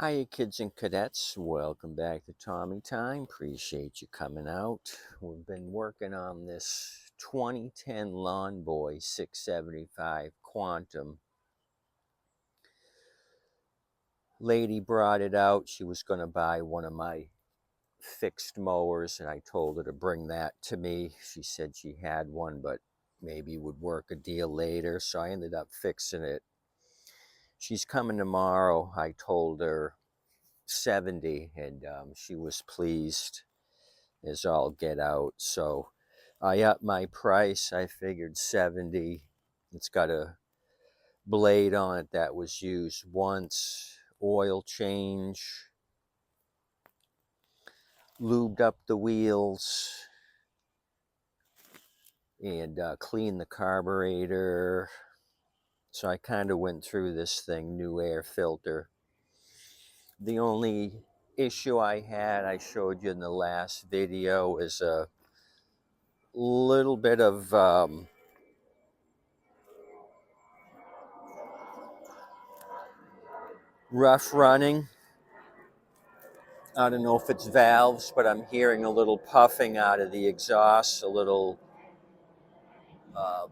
Hiya, kids and cadets. Welcome back to Tommy Time. Appreciate you coming out. We've been working on this 2010 Lawn-Boy 675 Quantum. Lady brought it out. She was going to buy one of my fixed mowers, and I told her to bring that to me. She said she had one, but maybe would work a deal later, so I ended up fixing it. She's coming tomorrow. I told her 70, and she was pleased as all get out. So I upped my price. I figured 70. It's got a blade on it that was used once, oil change, lubed up the wheels, and cleaned the carburetor. So I kind of went through this thing, new air filter. The only issue I had, I showed you in the last video, is a little bit of rough running. I don't know if it's valves, but I'm hearing a little puffing out of the exhaust, a little uh,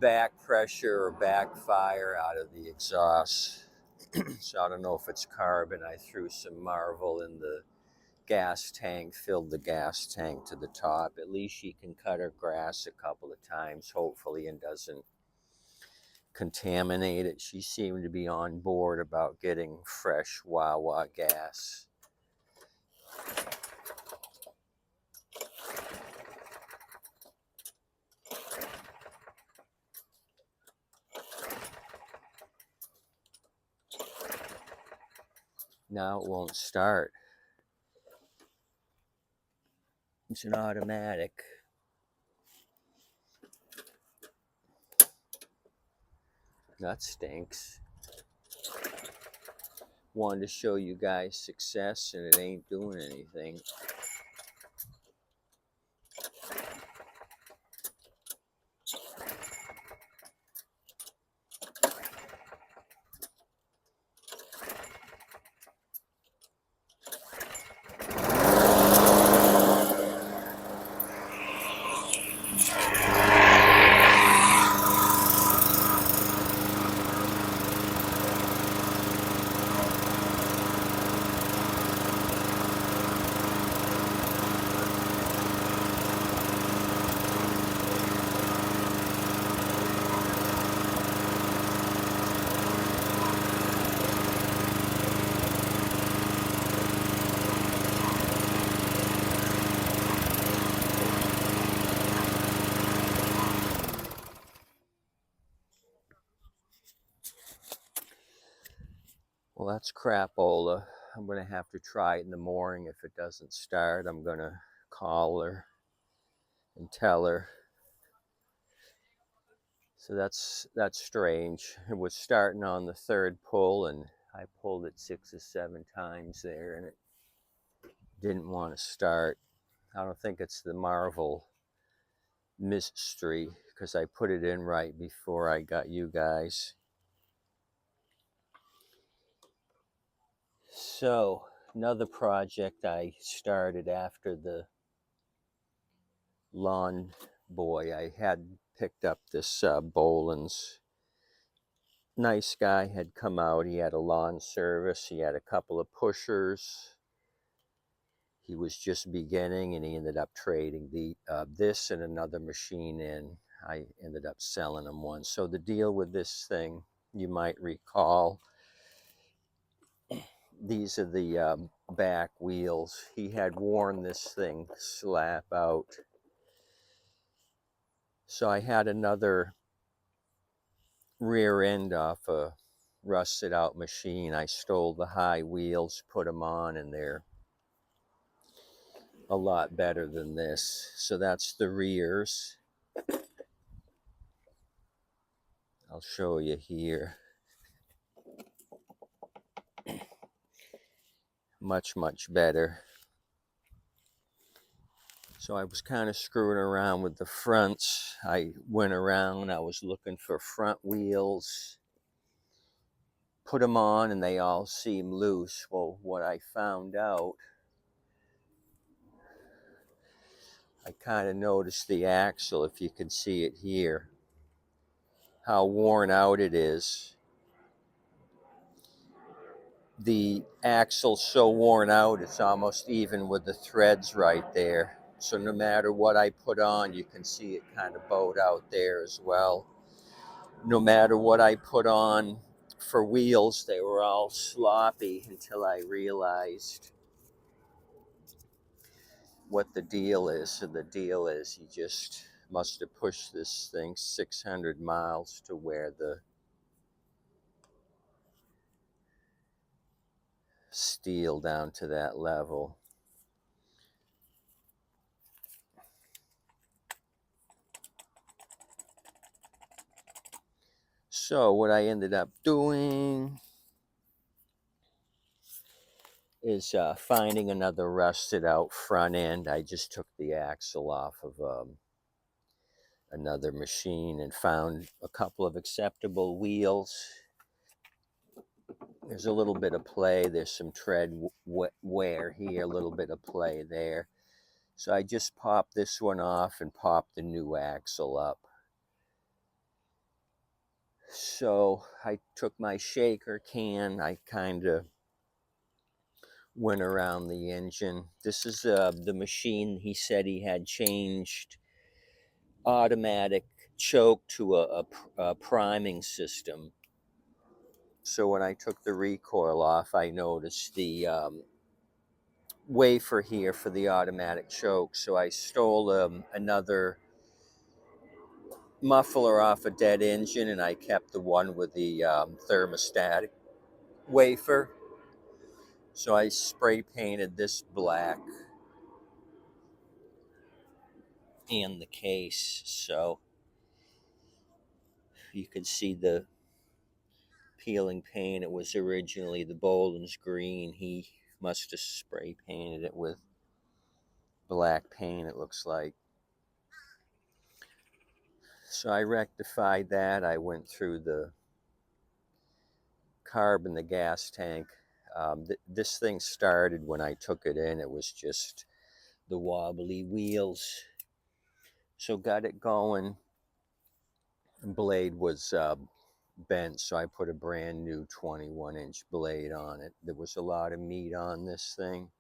back pressure or backfire out of the exhaust. So I don't know if it's carbon. I threw some Marvel in the gas tank, filled the gas tank to the top. At least she can cut her grass a couple of times, hopefully, and doesn't contaminate it. She seemed to be on board about getting fresh Wawa gas. Now it won't start. It's an automatic. That stinks. Wanted to show you guys success, and it ain't doing anything. Well, that's crapola. I'm going to have to try it in the morning. If it doesn't start, I'm going to call her and tell her. So that's strange. It was starting on the third pull, and I pulled it 6 or 7 times there, and it didn't want to start. I don't think it's the Marvel mystery, because I put it in right before I got you guys. So another project I started after the Lawn Boy, I had picked up this Boland's. Nice guy had come out. He had a lawn service. He had a couple of pushers. He was just beginning, and he ended up trading this and another machine in. I ended up selling him one. So the deal with this thing, you might recall, these are the back wheels. He had worn this thing slap out. So I had another rear end off a rusted out machine. I stole the high wheels, put them on, and they're a lot better than this. So that's the rears. I'll show you here. Much better. So I was kind of screwing around with the fronts. I went around, I was looking for front wheels, put them on and they all seem loose. Well, what I found out, I kind of noticed the axle, if you can see it here, how worn out it is. The axle's so worn out, it's almost even with the threads right there. So no matter what I put on, you can see it kind of bowed out there as well. No matter what I put on for wheels, they were all sloppy until I realized what the deal is. So the deal is he just must have pushed this thing 600 miles to wear the steel down to that level. So what I ended up doing is finding another rusted out front end. I just took the axle off of another machine and found a couple of acceptable wheels. There's a little bit of play. There's some tread wear here, a little bit of play there. So I just popped this one off and popped the new axle up. So I took my shaker can, I kind of went around the engine. This is the machine he said he had changed automatic choke to a priming system. So when I took the recoil off, I noticed the wafer here for the automatic choke. So I stole another muffler off a dead engine, and I kept the one with the thermostatic wafer. So I spray painted this black and the case, so you can see the peeling paint. It was originally the Boland's green. He must have spray painted it with black paint, it looks like. So I rectified that. I went through the carb in the gas tank. This thing started when I took it in. It was just the wobbly wheels. So got it going. Blade was bent, so I put a brand new 21-inch blade on it. There was a lot of meat on this thing,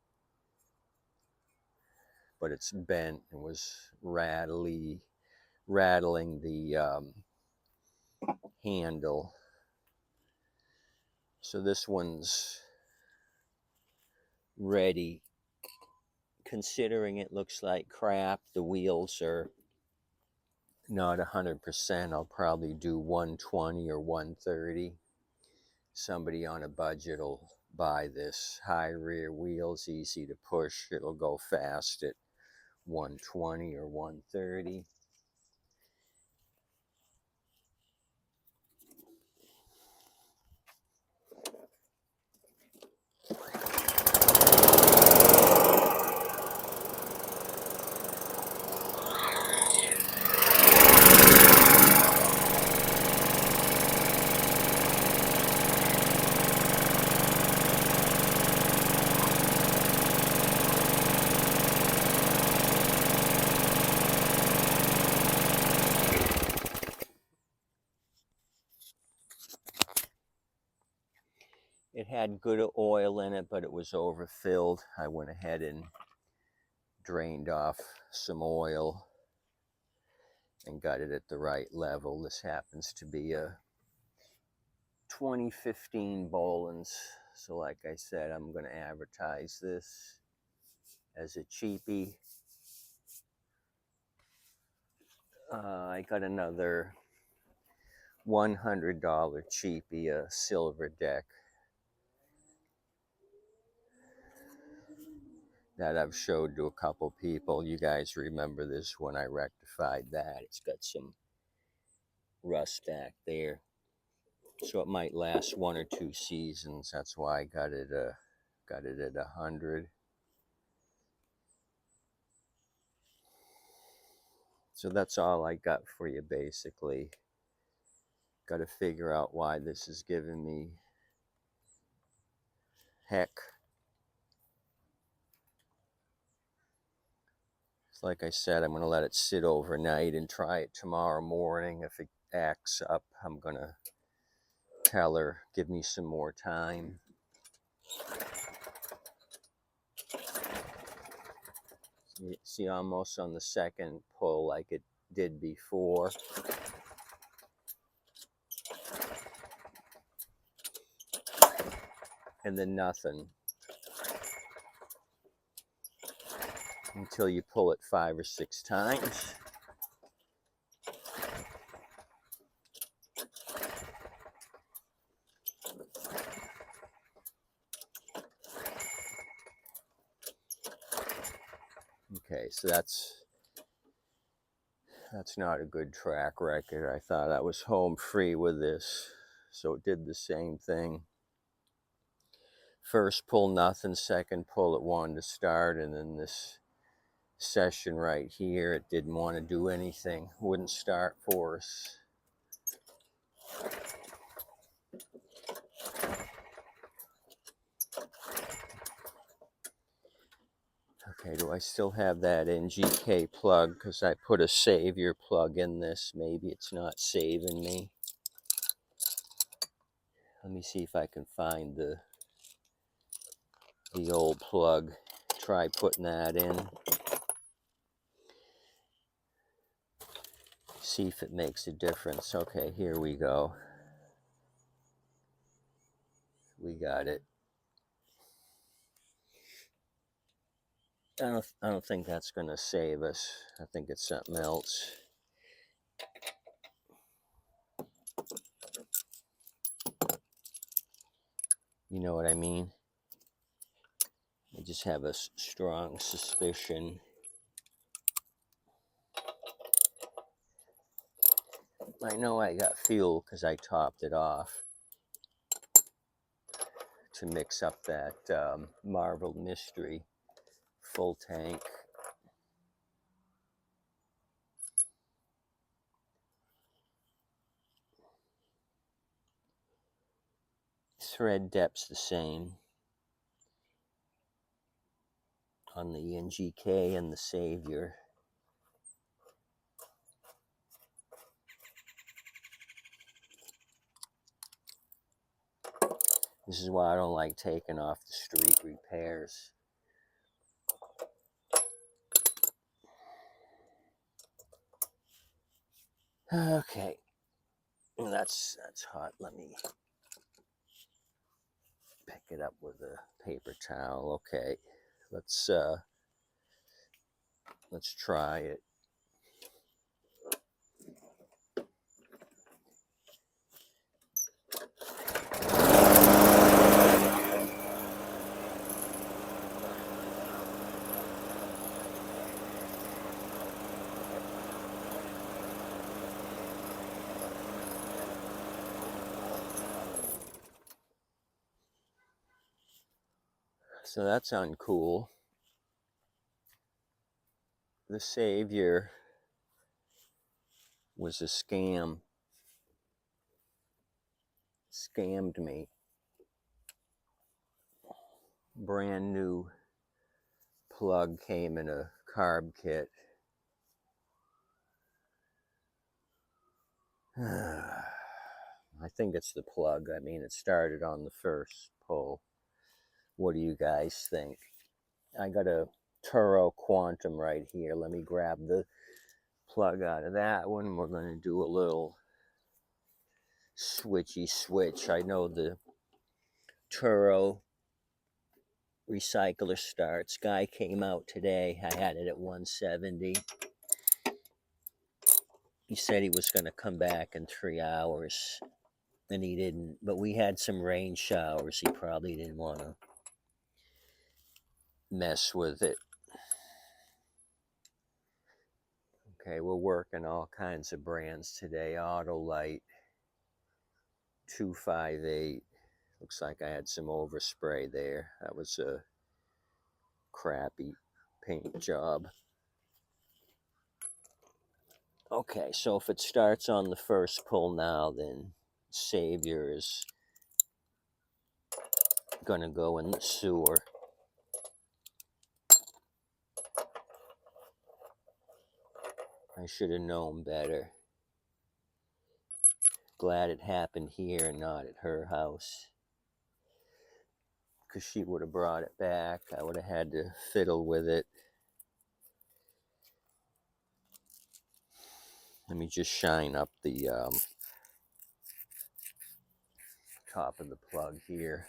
but it's bent and was rattling the handle. So this one's ready. Considering it looks like crap, the wheels are not 100%. I'll probably do 120 or 130. Somebody on a budget will buy this. High rear wheels, easy to push. It'll go fast at 120 or 130. It had good oil in it, but it was overfilled. I went ahead and drained off some oil and got it at the right level. This happens to be a 2015 Boland's. So like I said, I'm going to advertise this as a cheapie. I got another $100 cheapie, a silver deck, that I've showed to a couple people. You guys remember this when I rectified that. It's got some rust back there, so it might last 1 or 2 seasons. That's why I got it at 100. So that's all I got for you, basically. Got to figure out why this is giving me heck. Like I said, I'm going to let it sit overnight and try it tomorrow morning. If it acts up, I'm going to tell her, give me some more time. See, almost on the second pull like it did before. And then nothing. Until you pull it 5 or 6 times. Okay, so that's not a good track record. I thought I was home free with this, so it did the same thing. First pull, nothing. Second pull, it wanted to start, and then this session right here, it didn't want to do anything. Wouldn't start for us. Okay, do I still have that NGK plug? Because I put a savior plug in this. Maybe it's not saving me. Let me see if I can find the old plug. Try putting that in. See if it makes a difference. Okay, here we go. We got it. I don't think that's going to save us. I think it's something else. You know what I mean? I just have a strong suspicion. I know I got fuel because I topped it off to mix up that Marvel Mystery full tank. Thread depth's the same on the NGK and the Savior. This is why I don't like taking off the street repairs. Okay, that's hot. Let me pick it up with a paper towel. Okay, let's try it. So that's uncool. The Savior was a scam. Scammed me. Brand new plug came in a carb kit. I think it's the plug. I mean, it started on the first pull. What do you guys think? I got a Turo Quantum right here. Let me grab the plug out of that one. We're going to do a little switchy switch. I know the Turo recycler starts. Guy came out today. I had it at 170. He said he was going to come back in 3 hours, and he didn't. But we had some rain showers. He probably didn't want to mess with it. Okay, we're working all kinds of brands today. Autolite, 258. Looks like I had some overspray there. That was a crappy paint job. Okay, so if it starts on the first pull now, then Savior is gonna go in the sewer. I should have known better. Glad it happened here and not at her house. Because she would have brought it back. I would have had to fiddle with it. Let me just shine up the top of the plug here.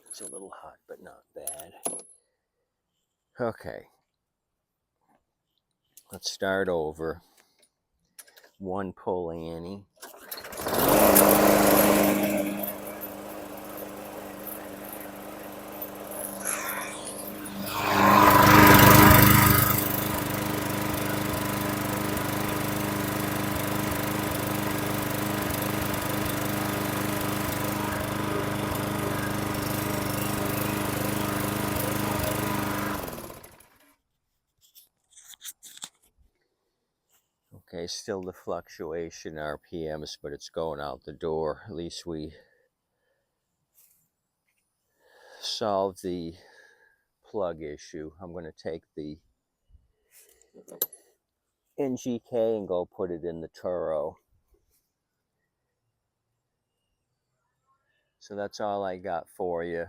It's a little hot, but not bad. Okay. Let's start over. One pull Annie. Okay, still the fluctuation RPMs, but it's going out the door. At least we solved the plug issue. I'm going to take the NGK and go put it in the Turo. So that's all I got for you.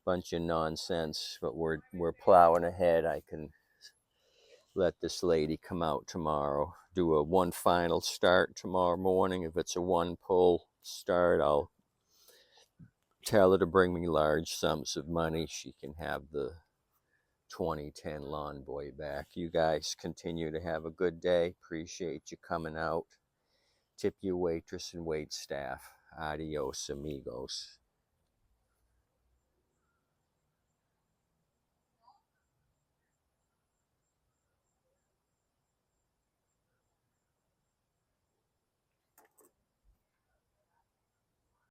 Bunch of nonsense, but we're plowing ahead. I can let this lady come out tomorrow, do a one final start tomorrow morning. If it's a one pull start, I'll tell her to bring me large sums of money. She can have the 2010 Lawn-Boy back. You guys continue to have a good day. Appreciate you coming out. Tip your waitress and wait staff. Adios, amigos.